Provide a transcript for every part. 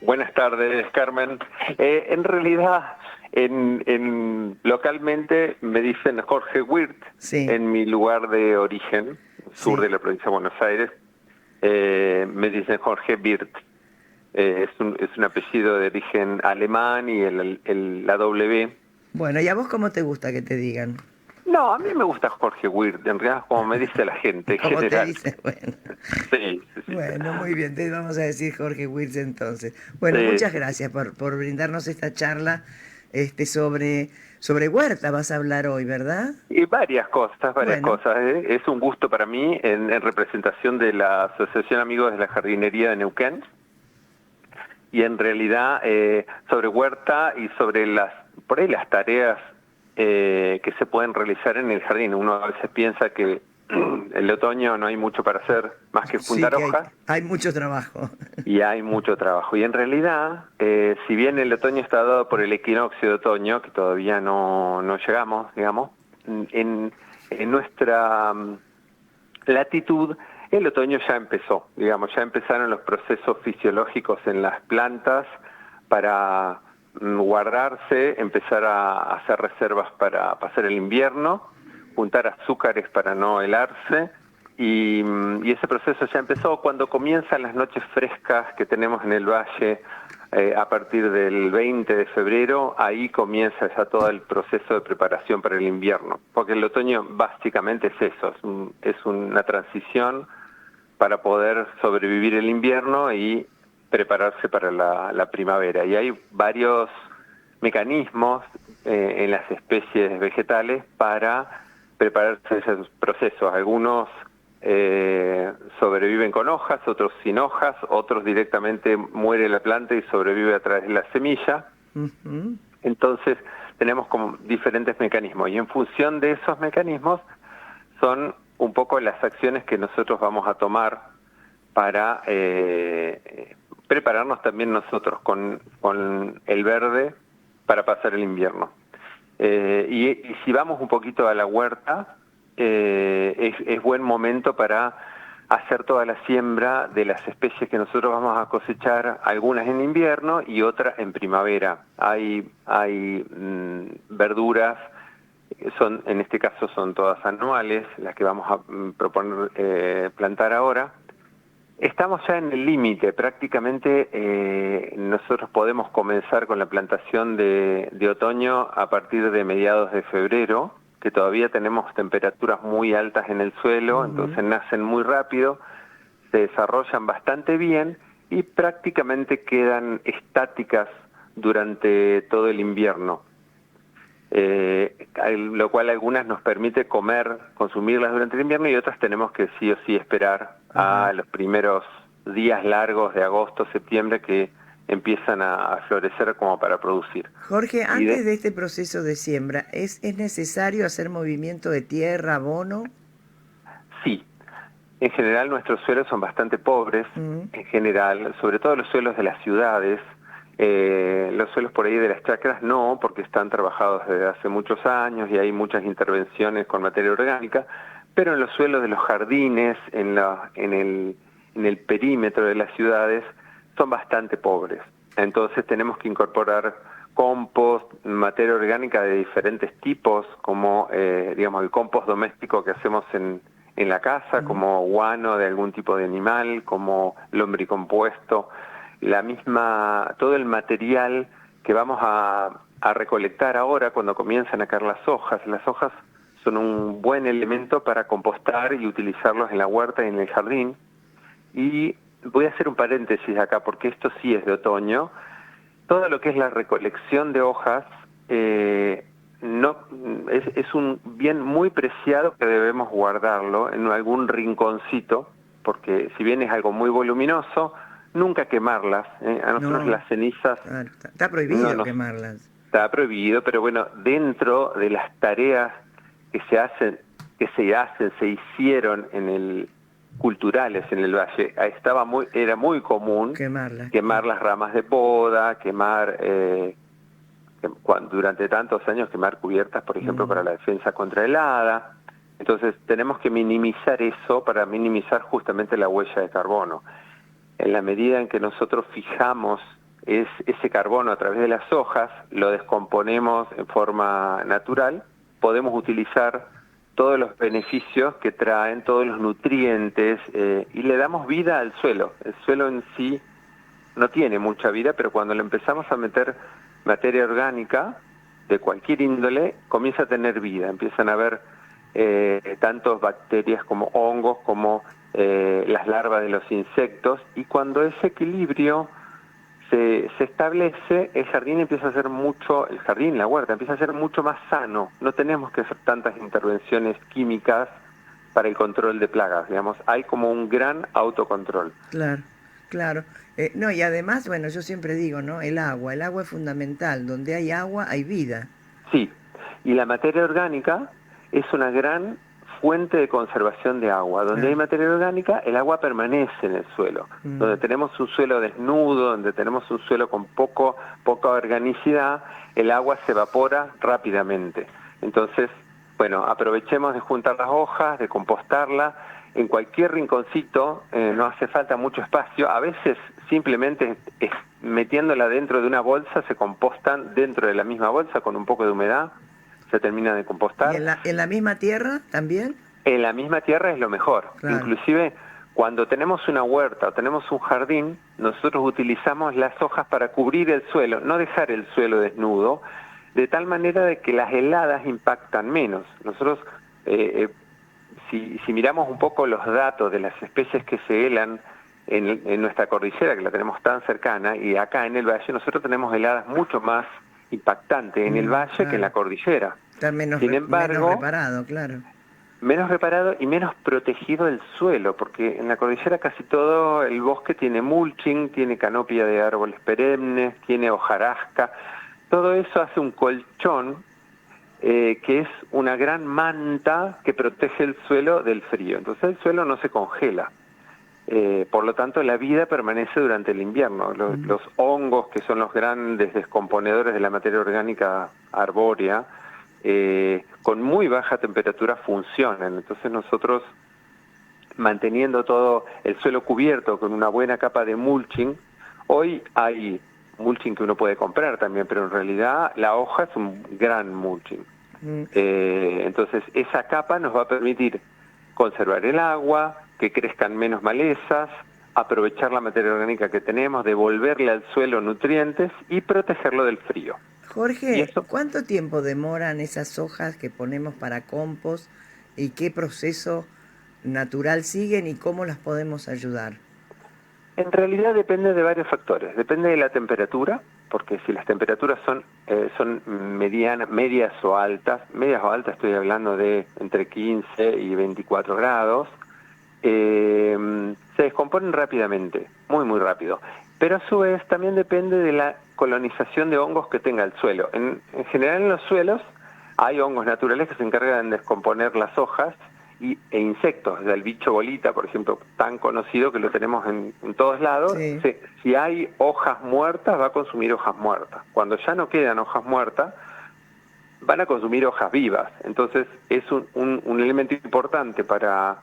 Buenas tardes, Carmen. En realidad, localmente me dicen Jorge Wirt, Sí, en mi lugar de origen, sur sí. de la provincia de Buenos Aires, me dicen Jorge Wirth. Es un apellido de origen alemán y la W. Bueno, ¿y a vos cómo te gusta que te digan? No, a mí me gusta Jorge Wirt, en realidad como me dice la gente en ¿Cómo te general. dicen? Bueno, Sí, sí, sí. bueno, muy bien, te vamos a decir Jorge Wills entonces. Bueno, Sí, muchas sí, sí. gracias por brindarnos esta charla sobre Huerta vas a hablar hoy, ¿verdad? Y varias cosas, varias Bueno, cosas. Es un gusto para mí en representación de la Asociación Amigos de la Jardinería de Neuquén y en realidad sobre huerta y sobre por ahí las tareas que se pueden realizar en el jardín. Uno a veces piensa que el otoño no hay mucho para hacer más que sí juntar que hay, hojas hay mucho trabajo. y hay mucho trabajo. Y en realidad, si bien el otoño está dado por el equinoccio de otoño, que todavía no llegamos, digamos, en, en nuestra latitud, el otoño ya empezó, digamos, ya empezaron los procesos fisiológicos en las plantas para guardarse, empezar a hacer reservas para pasar el invierno, juntar azúcares para no helarse, y ese proceso ya empezó cuando comienzan las noches frescas que tenemos en el valle. A partir del 20 de febrero, ahí comienza ya todo el proceso de preparación para el invierno, porque el otoño básicamente es eso, es una transición para poder sobrevivir el invierno y prepararse para la primavera. Y hay varios mecanismos en las especies vegetales para prepararse esos procesos. Algunos sobreviven con hojas, otros sin hojas, otros directamente muere la planta y sobrevive a través de la semilla. Ujú. Entonces tenemos como diferentes mecanismos y en función de esos mecanismos son un poco las acciones que nosotros vamos a tomar para prepararnos también nosotros con el verde para pasar el invierno. Y si vamos un poquito a la huerta, es buen momento para hacer toda la siembra de las especies que nosotros vamos a cosechar, algunas en invierno y otras en primavera. Hay verduras, en este caso son todas anuales, las que vamos a proponer plantar ahora. Estamos ya en el límite, prácticamente nosotros podemos comenzar con la plantación de otoño a partir de mediados de febrero, que todavía tenemos temperaturas muy altas en el suelo, Ujú. entonces nacen muy rápido, se desarrollan bastante bien y prácticamente quedan estáticas durante todo el invierno. Lo cual algunas nos permite consumirlas durante el invierno y otras tenemos que sí o sí esperar Ajá. a los primeros días largos de agosto, septiembre que empiezan a florecer como para producir. Jorge, Y antes de este proceso de siembra, ¿es necesario hacer movimiento de tierra, abono? sí, en general nuestros suelos son bastante pobres, Mm. en general, sobre todo los suelos de las ciudades. Los suelos por ahí de las chacras no, porque están trabajados desde hace muchos años y hay muchas intervenciones con materia orgánica, pero en los suelos de los jardines, en el perímetro de las ciudades, son bastante pobres. Entonces tenemos que incorporar compost, materia orgánica de diferentes tipos, como digamos el compost doméstico que hacemos en la casa, Mm. como guano de algún tipo de animal, como lombricompuesto, todo el material que vamos a recolectar ahora cuando comienzan a caer las hojas. Las hojas son un buen elemento para compostar y utilizarlos en la huerta y en el jardín. Y voy a hacer un paréntesis acá porque esto sí es de otoño. Todo lo que es la recolección de hojas no es un bien muy preciado que debemos guardarlo en algún rinconcito, porque si bien es algo muy voluminoso, nunca quemarlas. A nosotros No, las cenizas está no prohibido nos quemarlas. está prohibido, pero bueno, dentro de las tareas que se hicieron culturales en el valle, era muy común Quemarlas, quemar claro. las ramas de poda, durante tantos años quemar cubiertas, por ejemplo, para Mm. la defensa contra helada. Entonces tenemos que minimizar eso para minimizar justamente la huella de carbono. En la medida en que nosotros fijamos es ese carbono a través de las hojas, lo descomponemos en forma natural, podemos utilizar todos los beneficios que traen, todos los nutrientes, y le damos vida al suelo. El suelo en sí no tiene mucha vida, pero cuando le empezamos a meter materia orgánica de cualquier índole, comienza a tener vida, empiezan a haber tantos bacterias como hongos, como las larvas de los insectos, y cuando ese equilibrio se establece, el jardín empieza a ser mucho, el jardín, la huerta, empieza a ser mucho más sano. No tenemos que hacer tantas intervenciones químicas para el control de plagas, digamos, hay como un gran autocontrol. Claro, claro. No, y además, bueno, yo siempre digo, ¿no? El agua es fundamental. Donde hay agua, hay vida. Sí, y la materia orgánica es una gran fuente de conservación de agua. Donde hay materia orgánica, el agua permanece en el suelo. Donde tenemos un suelo desnudo, donde tenemos un suelo con poca organicidad, el agua se evapora rápidamente. Entonces, bueno, aprovechemos de juntar las hojas, de compostarla. En cualquier rinconcito, no hace falta mucho espacio. A veces simplemente metiéndola dentro de una bolsa, se compostan dentro de la misma bolsa con un poco de humedad, se termina de compostar. ¿Y en la misma tierra también? En la misma tierra es lo mejor. Claro. Inclusive cuando tenemos una huerta o tenemos un jardín, nosotros utilizamos las hojas para cubrir el suelo, no dejar el suelo desnudo, de tal manera de que las heladas impactan menos. Nosotros, si miramos un poco los datos de las especies que se helan en nuestra cordillera, que la tenemos tan cercana, y acá en el valle, nosotros tenemos heladas mucho más impactantes en el valle que en la cordillera. Está menos, Sin embargo, menos reparado, claro. Menos reparado y menos protegido el suelo, porque en la cordillera casi todo el bosque tiene mulching, tiene canopia de árboles perennes, tiene hojarasca. Todo eso hace un colchón que es una gran manta que protege el suelo del frío. Entonces el suelo no se congela. Por lo tanto, la vida permanece durante el invierno. Los hongos, que son los grandes descomponedores de la materia orgánica arbórea, con muy baja temperatura funcionan. Entonces nosotros, manteniendo todo el suelo cubierto con una buena capa de mulching, hoy hay mulching que uno puede comprar también, pero en realidad la hoja es un gran mulching. Entonces esa capa nos va a permitir conservar el agua, que crezcan menos malezas, aprovechar la materia orgánica que tenemos, devolverle al suelo nutrientes y protegerlo del frío. Jorge, ¿cuánto tiempo demoran esas hojas que ponemos para compost y qué proceso natural siguen y cómo las podemos ayudar? En realidad depende de varios factores. Depende de la temperatura, porque si las temperaturas son medias o altas estoy hablando de entre 15 y 24 grados, se descomponen rápidamente, muy rápido. Pero a su vez también depende de la colonización de hongos que tenga el suelo. En general en los suelos hay hongos naturales que se encargan de descomponer las hojas e insectos, el bicho bolita, por ejemplo, tan conocido que lo tenemos en todos lados. Sí. Si hay hojas muertas, va a consumir hojas muertas. Cuando ya no quedan hojas muertas, van a consumir hojas vivas. Entonces es un elemento importante para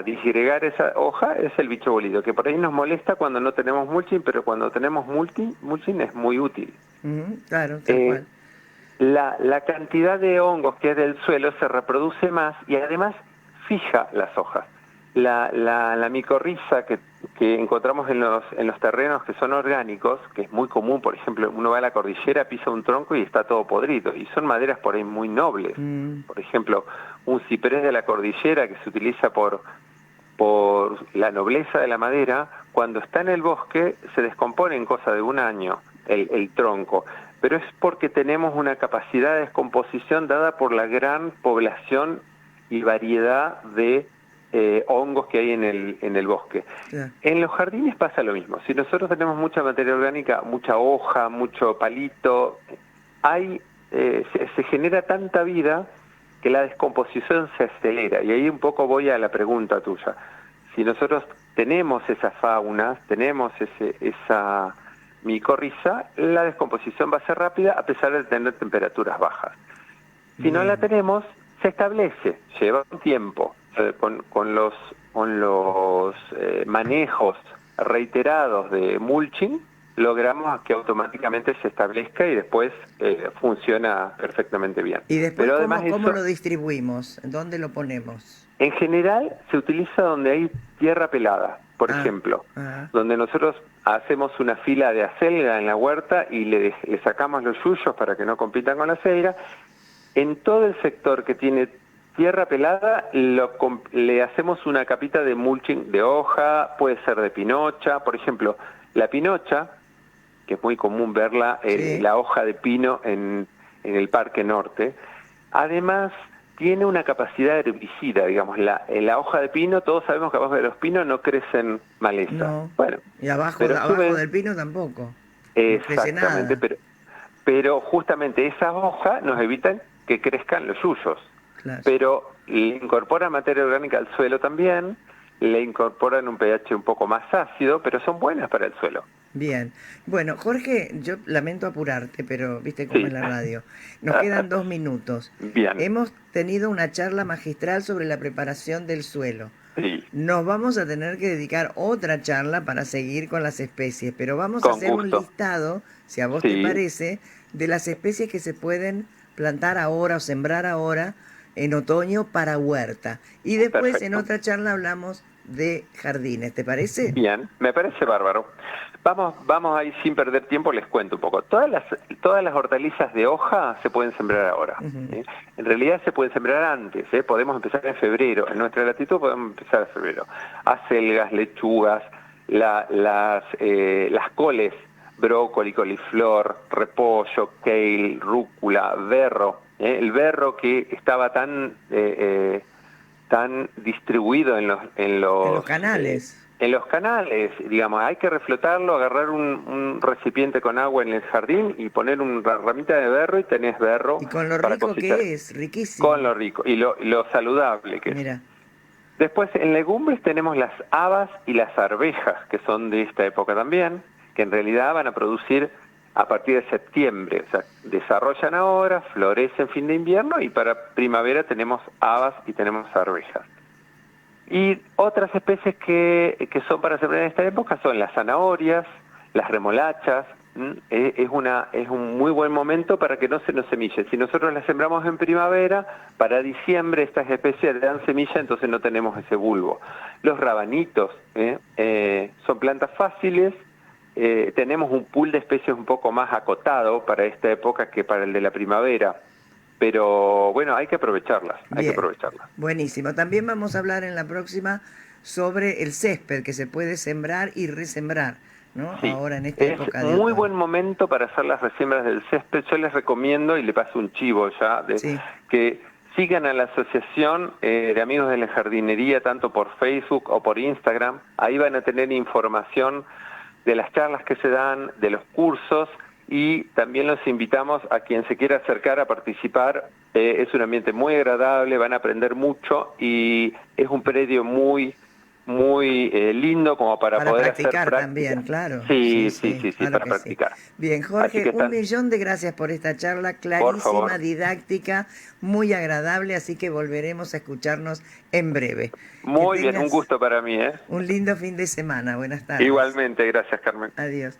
disgregar esa hoja, es el bicho bolito, que por ahí nos molesta cuando no tenemos mulching, pero cuando tenemos mulching es muy útil. Claro, tal cual. La cantidad de hongos que hay del suelo se reproduce más y además fija las hojas. La micorriza que encontramos en los terrenos que son orgánicos, que es muy común, por ejemplo, uno va a la cordillera, pisa un tronco y está todo podrido, y son maderas por ahí muy nobles. Por ejemplo, un ciprés de la cordillera que se utiliza por la nobleza de la madera, cuando está en el bosque se descompone en cosa de un año el tronco, pero es porque tenemos una capacidad de descomposición dada por la gran población y variedad de hongos que hay en el bosque. Yeah. En los jardines pasa lo mismo. Si nosotros tenemos mucha materia orgánica, mucha hoja, mucho palito, se genera tanta vida que la descomposición se acelera. Y ahí un poco voy a la pregunta tuya. Si nosotros tenemos esas faunas, tenemos esa micorriza, la descomposición va a ser rápida a pesar de tener temperaturas bajas. Si no la tenemos, se establece, lleva un tiempo. Con los manejos reiterados de mulching, logramos que automáticamente se establezca y después funciona perfectamente bien. Y después, Pero además ¿cómo lo distribuimos? ¿Dónde lo ponemos? en general se utiliza donde hay tierra pelada, por ejemplo, donde nosotros hacemos una fila de acelga en la huerta y le sacamos los yuyos para que no compitan con la acelga. En todo el sector que tiene tierra pelada le hacemos una capita de mulching de hoja, puede ser de pinocha, por ejemplo, la pinocha, que es muy común verla, la hoja de pino en el Parque Norte, además tiene una capacidad herbicida, digamos, la hoja de pino, todos sabemos que abajo de los pinos no crecen malezas. No. Bueno, Y abajo del pino tampoco. Exactamente, No pero justamente esas hojas nos evitan que crezcan los yuyos. Claro. Pero le incorporan materia orgánica al suelo también, le incorporan un pH un poco más ácido, pero son buenas para el suelo. Bien. Bueno, Jorge, yo lamento apurarte, pero viste cómo es la radio. Nos quedan 2 minutos. Bien. Hemos tenido una charla magistral sobre la preparación del suelo. Sí. Nos vamos a tener que dedicar otra charla para seguir con las especies, pero vamos a hacer un listado, si a vos te parece, de las especies que se pueden plantar ahora o sembrar ahora en otoño para huerta. Y después en otra charla hablamos de jardines, ¿te parece? Bien, me parece bárbaro. Vamos ahí sin perder tiempo, les cuento un poco. Todas las hortalizas de hoja se pueden sembrar ahora. En realidad se pueden sembrar antes, podemos empezar en febrero. En nuestra latitud podemos empezar en febrero. Acelgas, lechugas, las coles, brócoli, coliflor, repollo, kale, rúcula, berro. El berro que estaba tan distribuido en los canales. En los canales, digamos, hay que reflotarlo, agarrar un recipiente con agua en el jardín y poner una ramita de berro y tenés berro. Y con lo rico que es, riquísimo. Con lo rico y lo saludable que Mira. es. Después en legumbres tenemos las habas y las arvejas, que son de esta época también, que en realidad van a producir a partir de septiembre, o sea, desarrollan ahora, florecen fin de invierno y para primavera tenemos habas y tenemos arvejas. Y otras especies que son para sembrar en esta época son las zanahorias, las remolachas. Es un muy buen momento para que no se nos semille. Si nosotros las sembramos en primavera, para diciembre estas especies le dan semilla, entonces no tenemos ese bulbo. Los rabanitos son plantas fáciles. Tenemos un pool de especies un poco más acotado para esta época que para el de la primavera. Pero bueno, hay que aprovecharlas, Buenísimo. También vamos a hablar en la próxima sobre el césped que se puede sembrar y resembrar, ¿no? Sí. Ahora en esta época de muy buen momento para hacer las resiembras del césped. Yo les recomiendo, y le paso un chivo ya, que sigan a la Asociación de Amigos de la Jardinería, tanto por Facebook o por Instagram. Ahí van a tener información de las charlas que se dan, de los cursos, y también los invitamos a quien se quiera acercar a participar. Es un ambiente muy agradable, van a aprender mucho y es un predio muy lindo como para poder practicar hacer también, claro. Sí, claro para practicar. Bien, Jorge, un millón de gracias por esta charla clarísima, didáctica, muy agradable, así que volveremos a escucharnos en breve. Muy bien, un gusto para mí. Un lindo fin de semana, buenas tardes. Igualmente, gracias, Carmen. Adiós.